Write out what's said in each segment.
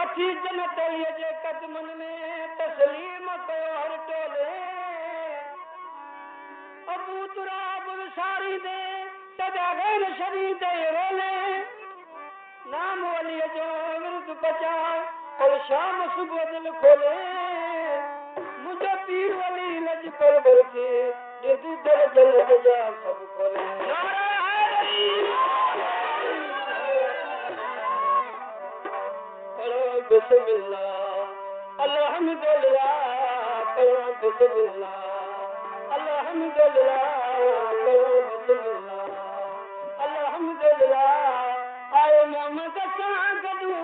अची जन्नत अलीअ जे कदमनि में तस्लीम कयो हर टोले अबू तुराब विसारी दे तजा गैर शरीद रोले नाम अलीअ जो विर्द बचाए और शाम सुबह दिल खोले मुझे पीर वली लज पर बरके जिद दर जल जा सब खोले बिस्मिल्लाह अल्हम्दुलिल्लाह करो बिस्मिल्लाह अल्हम्दुलिल्लाह करो बिस्मिल्लाह अल्हम्दुलिल्लाह आए मोहम्मद सागदू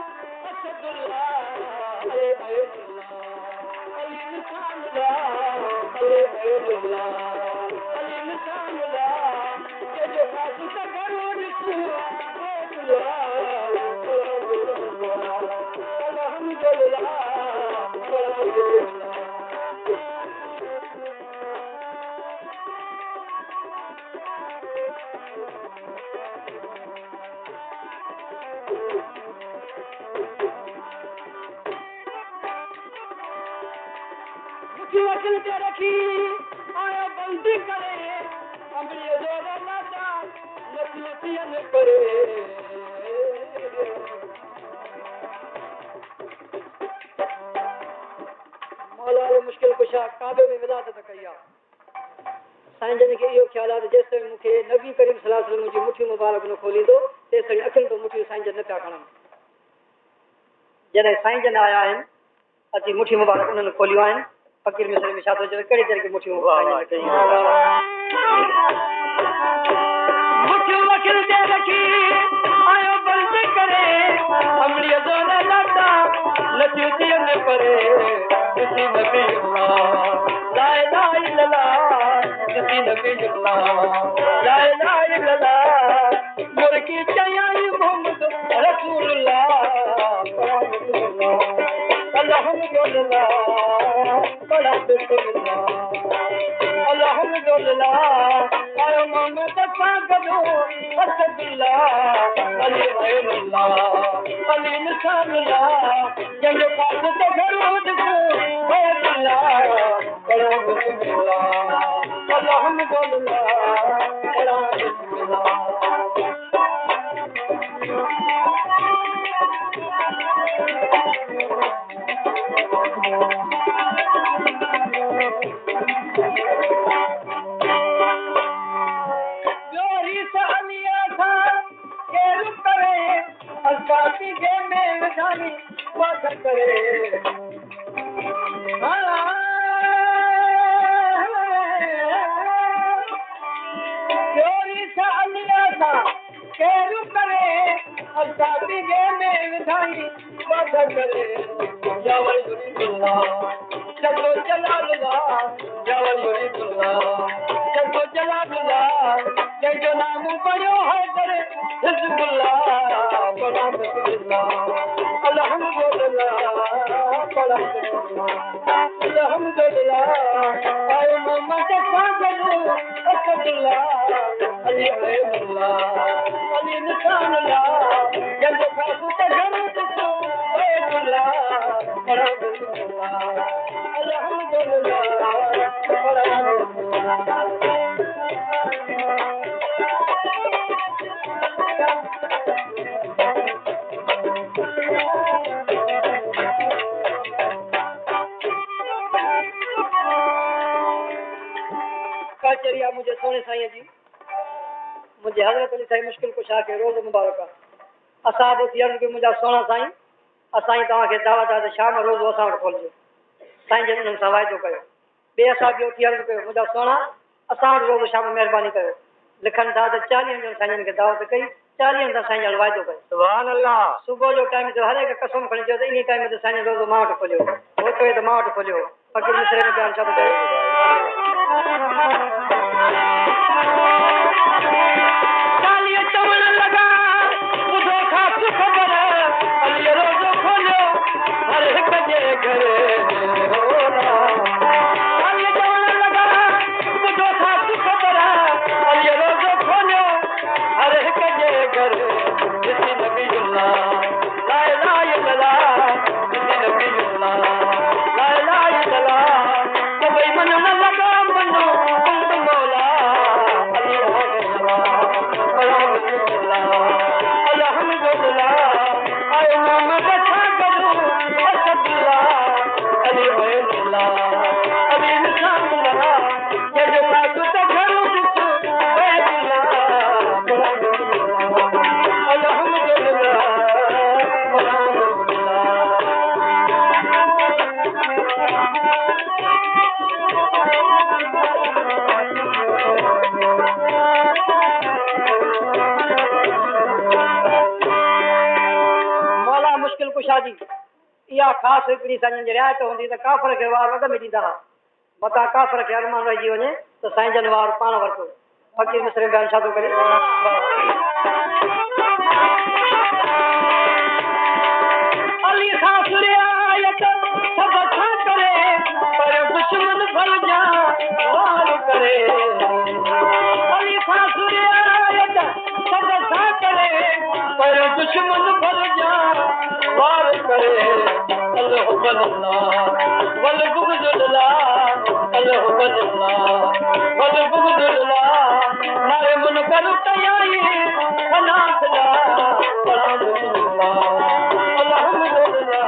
असदुल्लाह अले अल्लाह अली निशानुल्लाह अले अल्लाह अली निशानुल्लाह जे खास करो निशानुल्लाह वकील के रखी आया बंदी करे अमरी जोर लाता नसीहतियन करे मौला मुश्किल कुशा काबे में विलादत कई आहे साईं जन खे इहो ख़्याल आहे जेसि ताईं मूंखे नबी करीम सल्लल्लाहु अलैहि वसल्लम जी मुठी मुबारक न खोलींदो तेसि ताईं अखियुनि तो मुठियूं साईं जन न पिया खणनि जॾहिं साईं जन आया आहिनि अची मुठी मुबारक उन्हनि खोलियूं आहिनि फकीर मिस्र में छा थो चवे कहिड़ी तरह की मुठियूं वकील ते रखी आयो बंदि करे अमड़ीअ जो न लाटा नसीहतियन करे किसी नबी अल्लाह ला इलाहा इल्लल्लाह किसी नबी अल्लाह ला इलाहा इल्लल्लाह मुर्की चयाई मोहम्मद रसूलुल्लाह अल्हम्दुलिल्लाह अल्हम्दुलिल्लाह आए मोहम्मद सागदू असदुल्लाह अली अल्लाह अली निशानुल्लाह जंहिंजो पास ते घरूद बैतुल्लाह अल्हम्दुलिल्लाह चरिया मुझे सोने साईं जी मुझे हजरत अली साईं मुश्किल कुशा के रोज़ मुबारक असां बि अर्ज़ के मुंहिंजा सोना साईं असां तव्हांखे दावत आहे त शाम रोज़ असां वटि खोलिजो साईं जन उन्हनि सां वाइदो कयो ॿिए असां बि उथी अर्ज़ कयो मुंहिंजा सोना असां वटि रोज़ शाम महिरबानी कयो लिखनि था त 40 ॼणनि साईं जन खे दावत कई 40 सां साईं जन वाइदो कयो सुभान अल्लाह सुबुह जो टाइम ते हर हिकु कसम खणी चयो त इन टाइम ते साईं रोज़ मां वटि खोलियो हो चवे त मां वटि खोलियो फकीर मिस्र में बयान छा थो मौला मुश्किल कुशा जी इहा ख़ासि हिकिड़ी साईं जी रिआयत हूंदी त काफ़र खे वार वध में ॾींदा हुआ मथां काफ़र खे अरमान रहिजी वञे त साईं जन वार पाण वरितो फ़कीर मिस्र बयान छा थो करे अली ख़ास रिआयत सभ छा करे पर दुश्मन भलजा वार करे अली ख़ास रिआयत सभ छा करे पर दुश्मन भलजा वार करे अल्लाह बल्ला वल बुगदुल्ला अल्लाह बल्ला वल बुगदुल्ला मारे मन कर तयाई फनासला अल्हम्दुलिल्लाह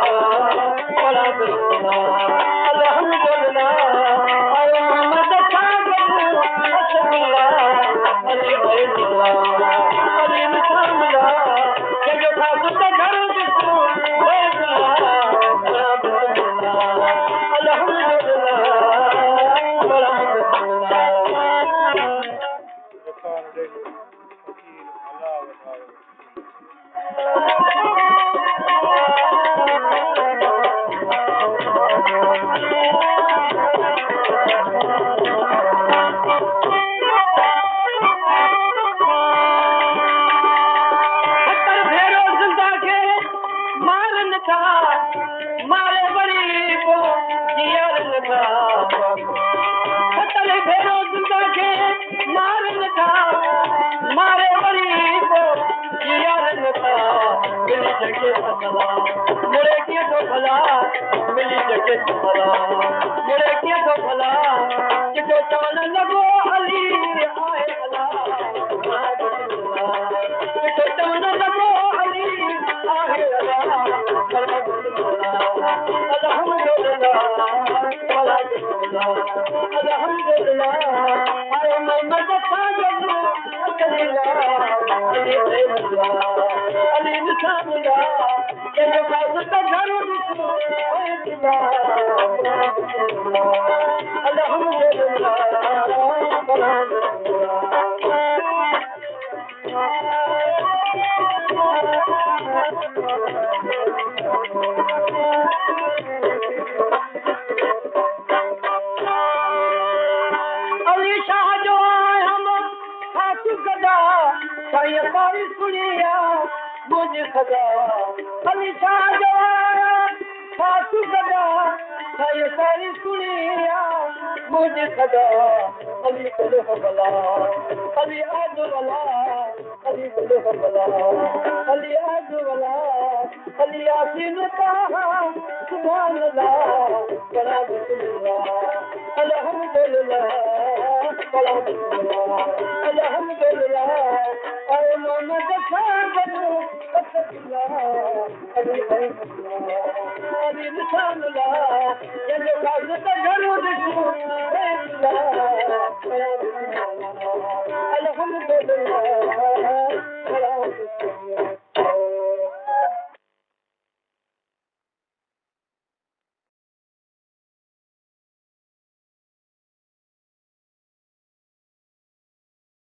अल्हम्दुलिल्लाह अल्हम्दुलिल्लाह अल्हम्दुलिल्लाह आया मोहम्मद साहब अल्लाह अली अल्लाह अली मुसल्ला जो खास त घर दिसो